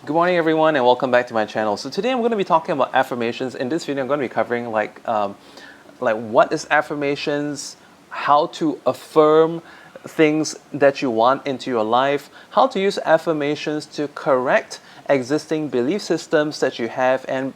Good morning everyone and welcome back to my channel. So today I'm going to be talking about affirmations. In this video I'm going to be covering like what is affirmations, how to affirm things that you want into your life, how to use affirmations to correct existing belief systems that you have and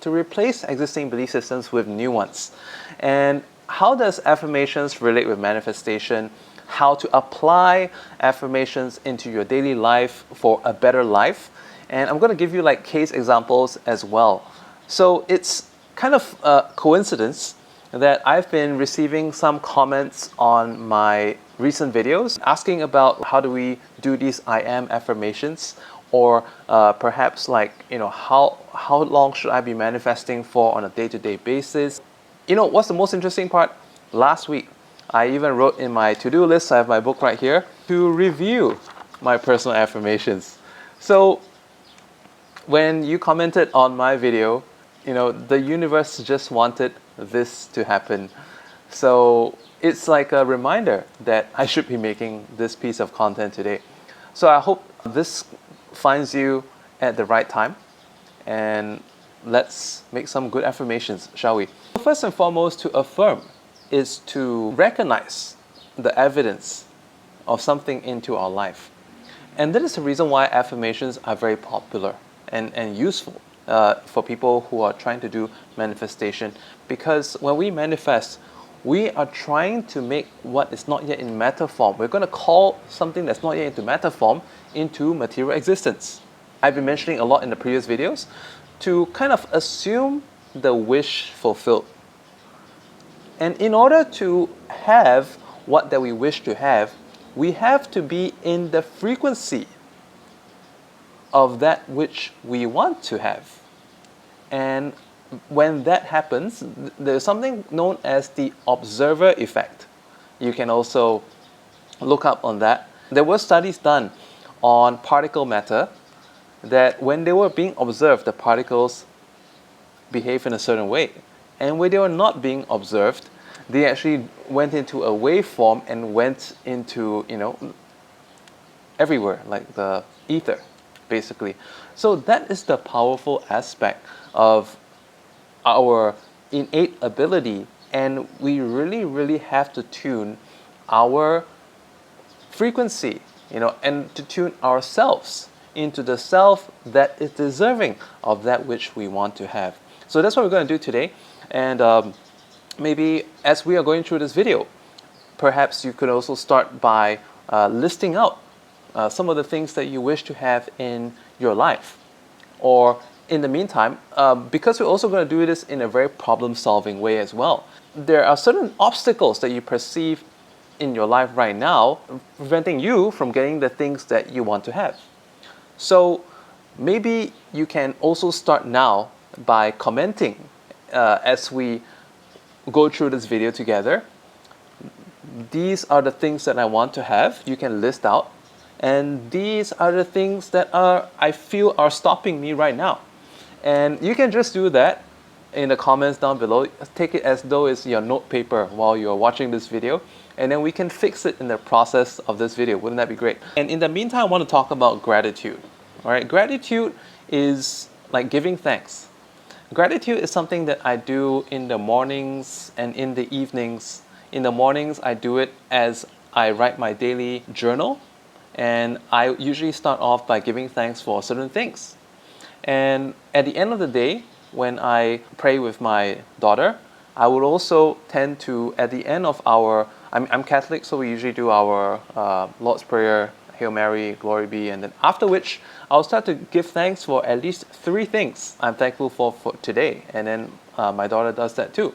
to replace existing belief systems with new ones. And how does affirmations relate with manifestation? How to apply affirmations into your daily life for a better life. And I'm going to give you like case examples as well. So it's kind of a coincidence that I've been receiving some comments on my recent videos asking about how do we do these I am affirmations, or perhaps like, how long should I be manifesting for on a day-to-day basis. What's the most interesting part? Last week, I even wrote in my to-do list, I have my book right here, to review my personal affirmations. So when you commented on my video, the universe just wanted this to happen. So it's like a reminder that I should be making this piece of content today. So I hope this finds you at the right time, and let's make some good affirmations, shall we? First and foremost, to affirm is to recognize the evidence of something into our life. And that is the reason why affirmations are very popular and useful for people who are trying to do manifestation. Because when we manifest, we are trying to make what is not yet in matter form. We're going to call something that's not yet into matter form into material existence. I've been mentioning a lot in the previous videos to kind of assume the wish fulfilled. And in order to have what that we wish to have, we have to be in the frequency of that which we want to have. And when that happens, there's something known as the observer effect. You can also look up on that. There were studies done on particle matter that when they were being observed, the particles behave in a certain way. And when they were not being observed, they actually went into a waveform and went into, everywhere, like the ether, basically. So that is the powerful aspect of our innate ability, and we really have to tune our frequency, and to tune ourselves into the self that is deserving of that which we want to have. So that's what we're going to do today. And maybe as we are going through this video, perhaps you could also start by listing out some of the things that you wish to have in your life. Or in the meantime, because we're also going to do this in a very problem-solving way as well, there are certain obstacles that you perceive in your life right now preventing you from getting the things that you want to have. So maybe you can also start now by commenting as we go through this video together. These are the things that I want to have. You can list out. And these are the things that I feel are stopping me right now. And you can just do that in the comments down below. Take it as though it's your note paper while you're watching this video. And then we can fix it in the process of this video. Wouldn't that be great? And in the meantime, I want to talk about gratitude. All right, gratitude is like giving thanks. Gratitude is something that I do in the mornings and in the evenings. In the mornings, I do it as I write my daily journal. And I usually start off by giving thanks for certain things. And at the end of the day, when I pray with my daughter, I would also tend to, at the end of I'm Catholic, so we usually do our Lord's Prayer, Hail Mary, Glory be, and then after which, I'll start to give thanks for at least 3 things I'm thankful for today. And then my daughter does that too.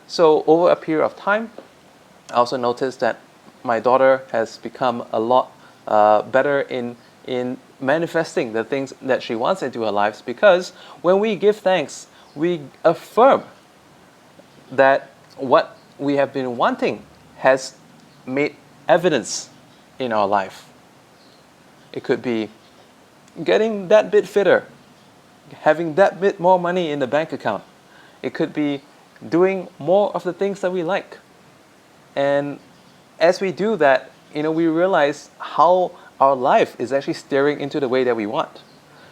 So over a period of time, I also noticed that my daughter has become a lot better in manifesting the things that she wants into her lives, because when we give thanks, we affirm that what we have been wanting has made evidence in our life. It could be getting that bit fitter, having that bit more money in the bank account. It could be doing more of the things that we like. And as we do that, we realize how our life is actually steering into the way that we want.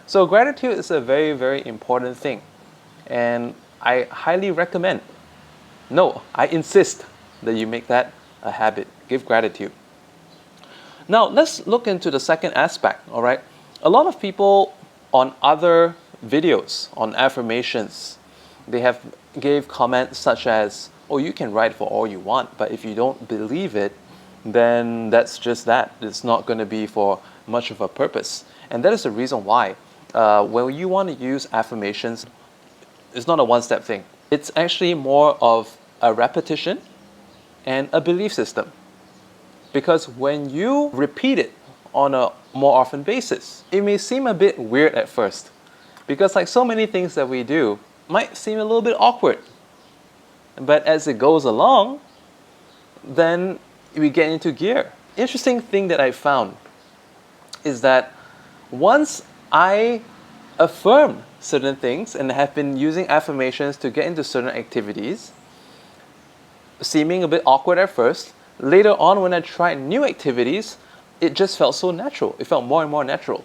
So gratitude is a very, very important thing. And I highly recommend, no, I insist that you make that a habit. Give gratitude. Now, let's look into the second aspect, all right? A lot of people on other videos on affirmations, they have gave comments such as, oh, you can write for all you want, but if you don't believe it, then that's just that. It's not going to be for much of a purpose. And that is the reason why when you want to use affirmations, it's not a one-step thing. It's actually more of a repetition and a belief system. Because when you repeat it on a more often basis, it may seem a bit weird at first. Because like so many things that we do might seem a little bit awkward. But as it goes along, then we get into gear. Interesting thing that I found is that once I affirm certain things and have been using affirmations to get into certain activities, seeming a bit awkward at first, later on when I tried new activities, it just felt so natural. It felt more and more natural.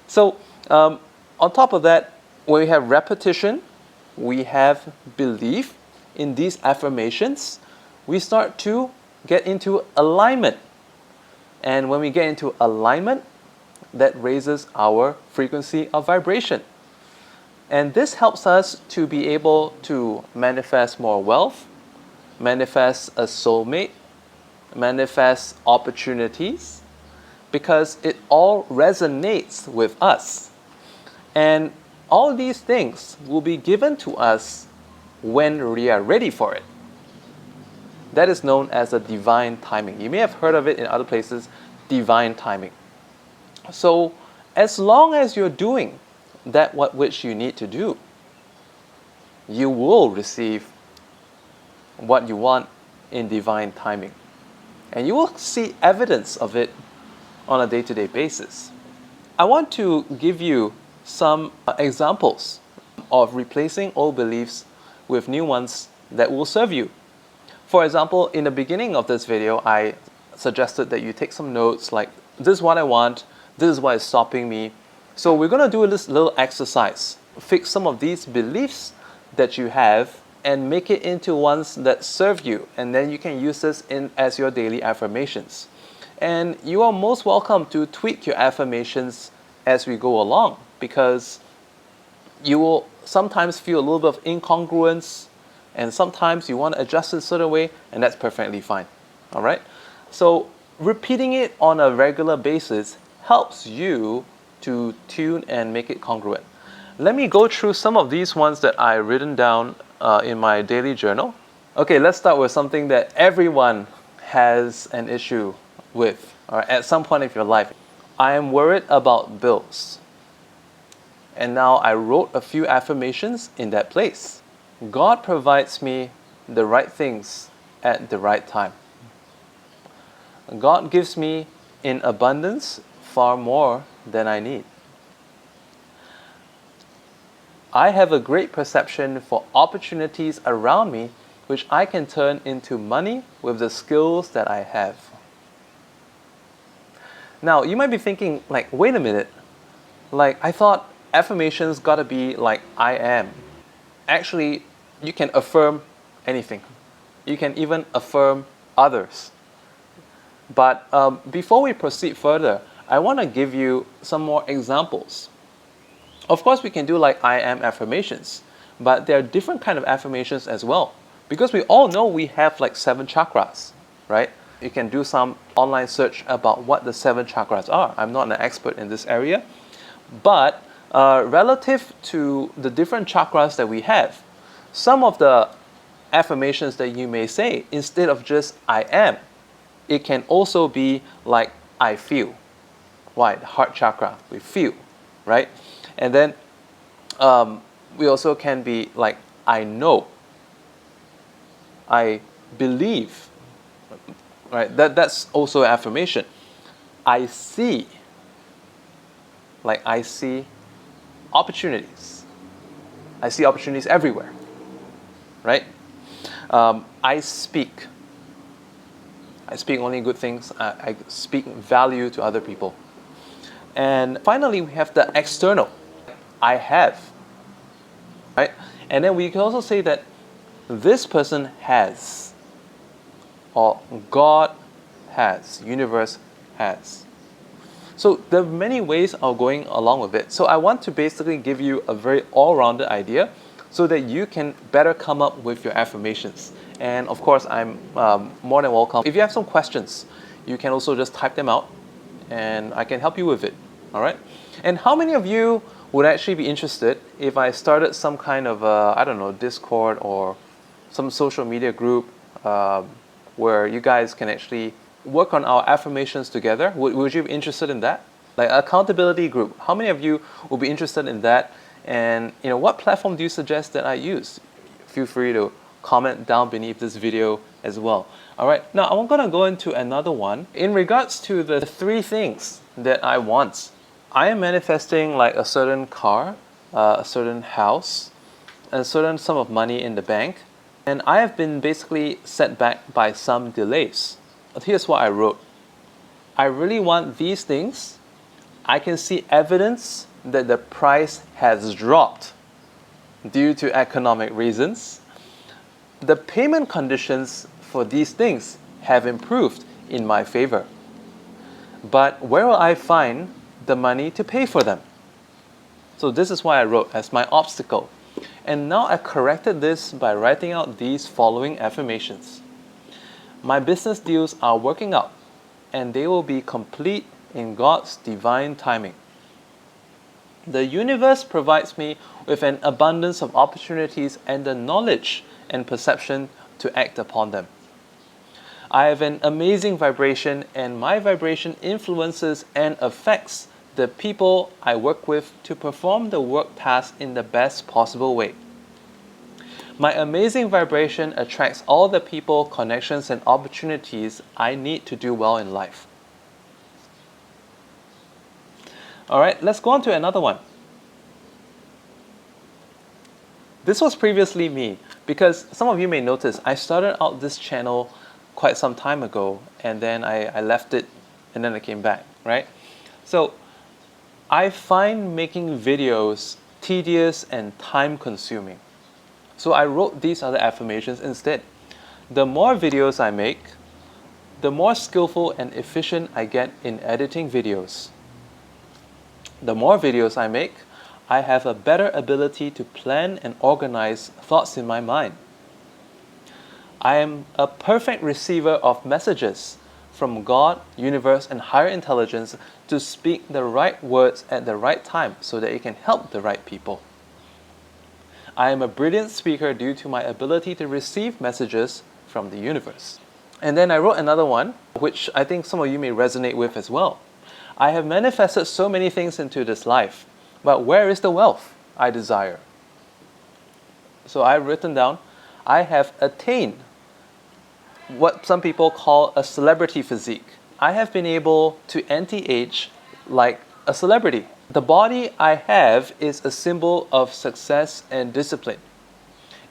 So on top of that, when we have repetition, we have belief in these affirmations, we start to get into alignment. And when we get into alignment, that raises our frequency of vibration. And this helps us to be able to manifest more wealth, manifest a soulmate, manifest opportunities, because it all resonates with us. And all these things will be given to us when we are ready for it. That is known as a divine timing. You may have heard of it in other places, divine timing. So as long as you're doing that which you need to do, you will receive what you want in divine timing. And you will see evidence of it on a day-to-day basis. I want to give you some examples of replacing old beliefs with new ones that will serve you. For example, in the beginning of this video, I suggested that you take some notes like, this is what I want, this is what is stopping me. So we're going to do this little exercise. Fix some of these beliefs that you have and make it into ones that serve you. And then you can use this as your daily affirmations. And you are most welcome to tweak your affirmations as we go along, because you will sometimes feel a little bit of incongruence, and sometimes you want to adjust it a certain way, and that's perfectly fine. All right? So repeating it on a regular basis helps you to tune and make it congruent. Let me go through some of these ones that I've written down in my daily journal. Okay, let's start with something that everyone has an issue with, or at some point of your life. I am worried about bills. And now I wrote a few affirmations in that place. God provides me the right things at the right time. God gives me in abundance far more than I need. I have a great perception for opportunities around me which I can turn into money with the skills that I have. Now, you might be thinking, like, wait a minute. Like, I thought affirmations gotta be like I am. Actually, you can affirm anything. You can even affirm others. But before we proceed further, I want to give you some more examples. Of course, we can do like I am affirmations, but there are different kind of affirmations as well. Because we all know we have like 7 chakras, right? You can do some online search about what the 7 chakras are. I'm not an expert in this area, but relative to the different chakras that we have, some of the affirmations that you may say, instead of just I am, it can also be like I feel. Why? The heart chakra, we feel, right? And then we also can be like I know, I believe, right? That's also an affirmation. I see, like I see opportunities. I see opportunities everywhere, right? I speak. I speak only good things. I speak value to other people. And finally, we have the external. I have. Right? And then we can also say that this person has, or God has, universe has. So there are many ways of going along with it. So I want to basically give you a very all-rounded idea so that you can better come up with your affirmations. And of course, I'm more than welcome. If you have some questions, you can also just type them out and I can help you with it. All right? And how many of you would actually be interested if I started some kind of, I don't know, Discord or some social media group where you guys can actually work on our affirmations together? Would you be interested in that? Like accountability group. How many of you would be interested in that? And what platform do you suggest that I use? Feel free to comment down beneath this video as well. All right, now I'm going to go into another one. In regards to the 3 things that I want, I am manifesting like a certain car, a certain house, a certain sum of money in the bank, and I have been basically set back by some delays. But here's what I wrote. I really want these things. I can see evidence that the price has dropped due to economic reasons. The payment conditions for these things have improved in my favor. But where will I find the money to pay for them? So this is what I wrote as my obstacle. And now I corrected this by writing out these following affirmations. My business deals are working out, and they will be complete in God's divine timing. The universe provides me with an abundance of opportunities and the knowledge and perception to act upon them. I have an amazing vibration, and my vibration influences and affects the people I work with to perform the work task in the best possible way. My amazing vibration attracts all the people, connections, and opportunities I need to do well in life. All right, let's go on to another one. This was previously me, because some of you may notice I started out this channel quite some time ago, and then I left it, and then I came back, right? So I find making videos tedious and time-consuming. So I wrote these other affirmations instead. The more videos I make, the more skillful and efficient I get in editing videos. The more videos I make, I have a better ability to plan and organize thoughts in my mind. I am a perfect receiver of messages from God, universe, and higher intelligence to speak the right words at the right time so that it can help the right people. I am a brilliant speaker due to my ability to receive messages from the universe. And then I wrote another one, which I think some of you may resonate with as well. I have manifested so many things into this life, but where is the wealth I desire? So I've written down, I have attained what some people call a celebrity physique. I have been able to anti-age like a celebrity. The body I have is a symbol of success and discipline.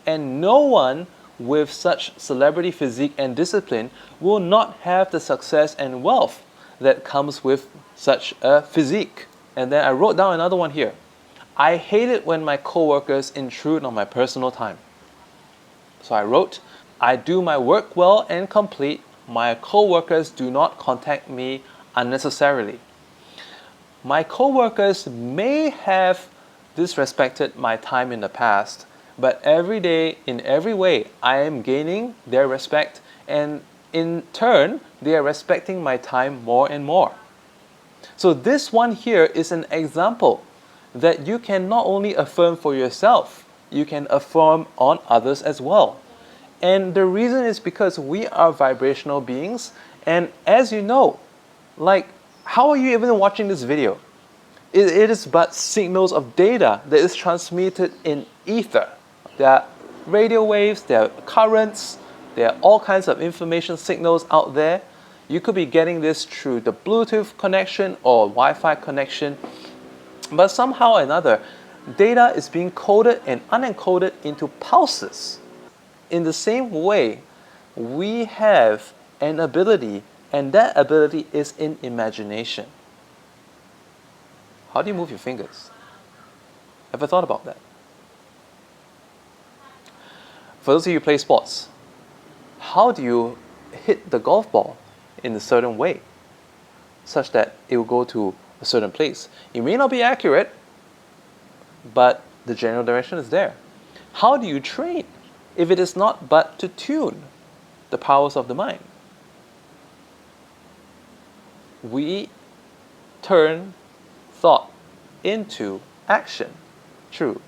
And no one with such celebrity physique and discipline will not have the success and wealth that comes with such a physique. And then I wrote down another one here. I hate it when my coworkers intrude on my personal time. So I wrote, I do my work well and complete. My coworkers do not contact me unnecessarily. My coworkers may have disrespected my time in the past, but every day, in every way, I am gaining their respect, and in turn, they are respecting my time more and more. So this one here is an example that you can not only affirm for yourself, you can affirm on others as well. And the reason is because we are vibrational beings, and as you know, like, how are you even watching this video? It is but signals of data that is transmitted in ether. There are radio waves, there are currents, there are all kinds of information signals out there. You could be getting this through the Bluetooth connection or Wi-Fi connection, but somehow or another, data is being coded and unencoded into pulses. In the same way, we have an ability, and that ability is in imagination. How do you move your fingers? Ever thought about that? For those of you who play sports, how do you hit the golf ball in a certain way such that it will go to a certain place? It may not be accurate, but the general direction is there. How do you train if it is not but to tune the powers of the mind? We turn thought into action through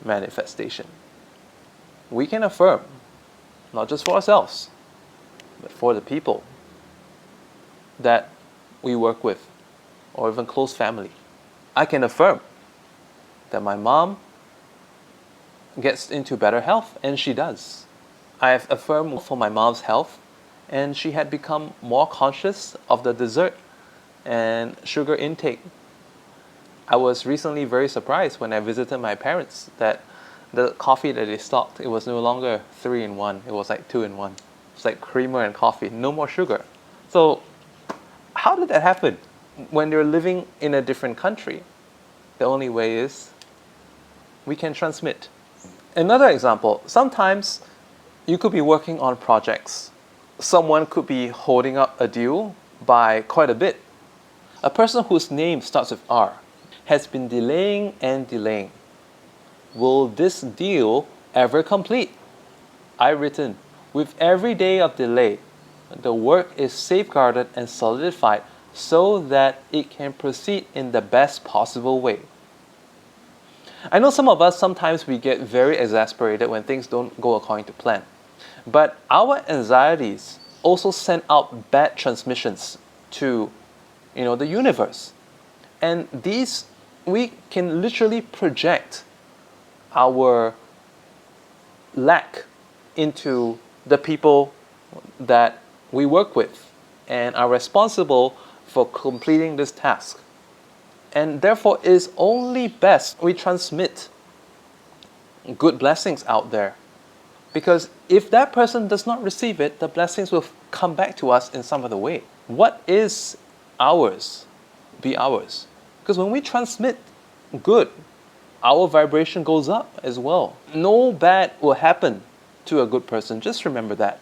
manifestation. We can affirm, not just for ourselves, but for the people that we work with, or even close family. I can affirm that my mom gets into better health, and she does. I have affirmed for my mom's health, and she had become more conscious of the dessert and sugar intake. I was recently very surprised when I visited my parents that the coffee that they stocked, it was no longer 3-in-1, it was like 2-in-1. It's like creamer and coffee, no more sugar. So how did that happen? When they're living in a different country, the only way is we can transmit. Another example, sometimes you could be working on projects. Someone could be holding up a deal by quite a bit. A person whose name starts with R has been delaying and delaying. Will this deal ever complete? I written, with every day of delay, the work is safeguarded and solidified so that it can proceed in the best possible way. I know some of us, sometimes we get very exasperated when things don't go according to plan. But our anxieties also send out bad transmissions to, the universe. And these, we can literally project our lack into the people that we work with and are responsible for completing this task. And therefore, it is only best we transmit good blessings out there. Because if that person does not receive it, the blessings will come back to us in some other way. What is ours, be ours. Because when we transmit good, our vibration goes up as well. No bad will happen to a good person. Just remember that.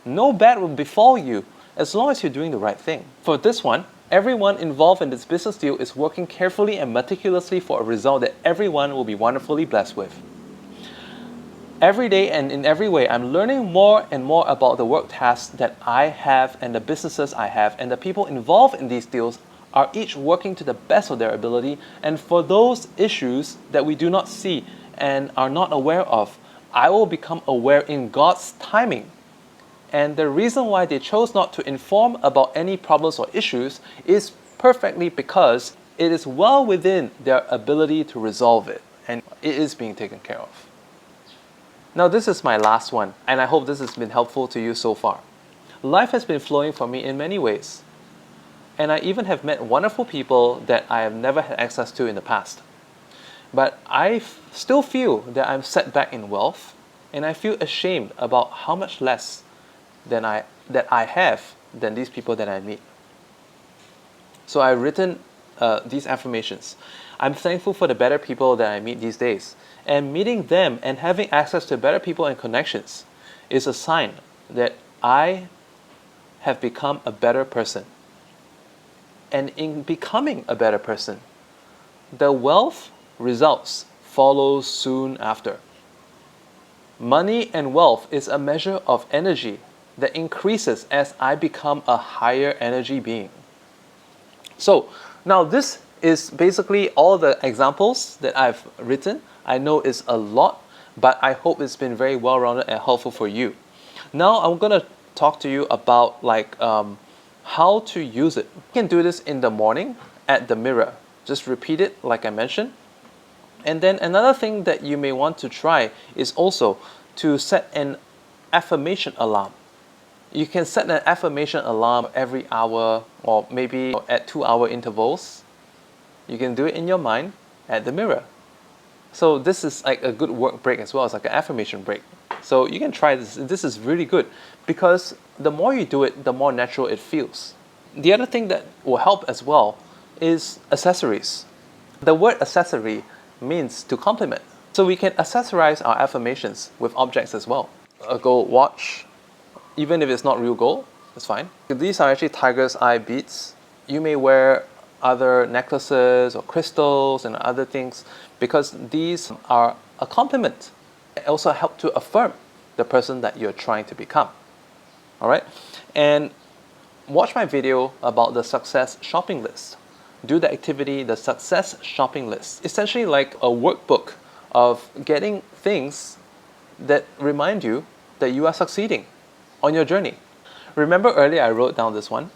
No bad will befall you as long as you're doing the right thing. For this one, everyone involved in this business deal is working carefully and meticulously for a result that everyone will be wonderfully blessed with. Every day and in every way, I'm learning more and more about the work tasks that I have and the businesses I have, and the people involved in these deals are each working to the best of their ability. And for those issues that we do not see and are not aware of, I will become aware in God's timing. And the reason why they chose not to inform about any problems or issues is perfectly because it is well within their ability to resolve it, and it is being taken care of. Now, this is my last one, and I hope this has been helpful to you so far. Life has been flowing for me in many ways, and I even have met wonderful people that I have never had access to in the past. But I still feel that I'm set back in wealth, and I feel ashamed about how much less that I have than these people that I meet. So I've written these affirmations. I'm thankful for the better people that I meet these days. And meeting them and having access to better people and connections is a sign that I have become a better person. And in becoming a better person, the wealth results follow soon after. Money and wealth is a measure of energy that increases as I become a higher energy being. So now this is basically all the examples that I've written. I know it's a lot, but I hope it's been very well-rounded and helpful for you. Now I'm going to talk to you about how to use it. You can do this in the morning at the mirror. Just repeat it like I mentioned. And then another thing that you may want to try is also to set an affirmation alarm. You can set an affirmation alarm every hour or maybe at 2-hour intervals. You can do it in your mind at the mirror. So this is like a good work break as well. It's like an affirmation break. So you can try this. This is really good because the more you do it, the more natural it feels. The other thing that will help as well is accessories. The word accessory means to complement. So we can accessorize our affirmations with objects as well. A gold watch, even if it's not real gold, it's fine. These are actually tiger's eye beads. You may wear other necklaces or crystals and other things because these are a complement. They also help to affirm the person that you're trying to become. All right? And watch my video about the success shopping list. Do the activity, the success shopping list. Essentially like a workbook of getting things that remind you that you are succeeding on your journey. Remember earlier I wrote down this one.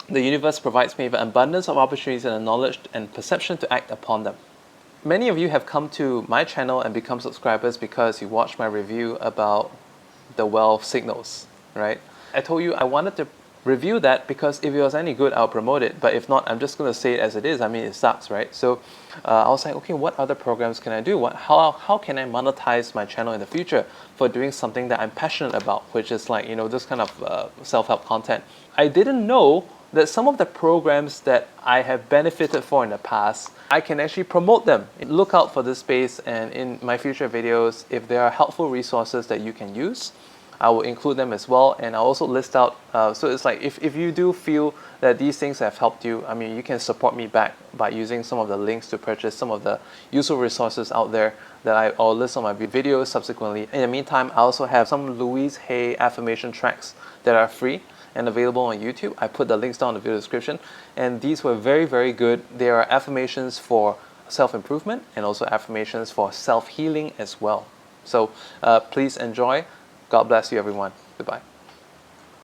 The universe provides me with an abundance of opportunities and the knowledge and perception to act upon them. Many of you have come to my channel and become subscribers because you watched my review about the wealth signals, right? I told you I wanted to review that because if it was any good, I'll promote it. But if not, I'm just going to say it as it is. I mean, it sucks, right? So I was like, okay, what other programs can I do? How can I monetize my channel in the future for doing something that I'm passionate about, which is like, this kind of self-help content. I didn't know that some of the programs that I have benefited for in the past, I can actually promote them. Look out for this space, and in my future videos, if there are helpful resources that you can use, I will include them as well, and I'll also list out, so it's like if you do feel that these things have helped you, I mean, you can support me back by using some of the links to purchase some of the useful resources out there that I'll list on my videos subsequently. In the meantime, I also have some Louise Hay affirmation tracks that are free and available on YouTube. I put the links down in the video description, and these were very, very good. They are affirmations for self-improvement and also affirmations for self-healing as well. So please enjoy. God bless you, everyone. Goodbye.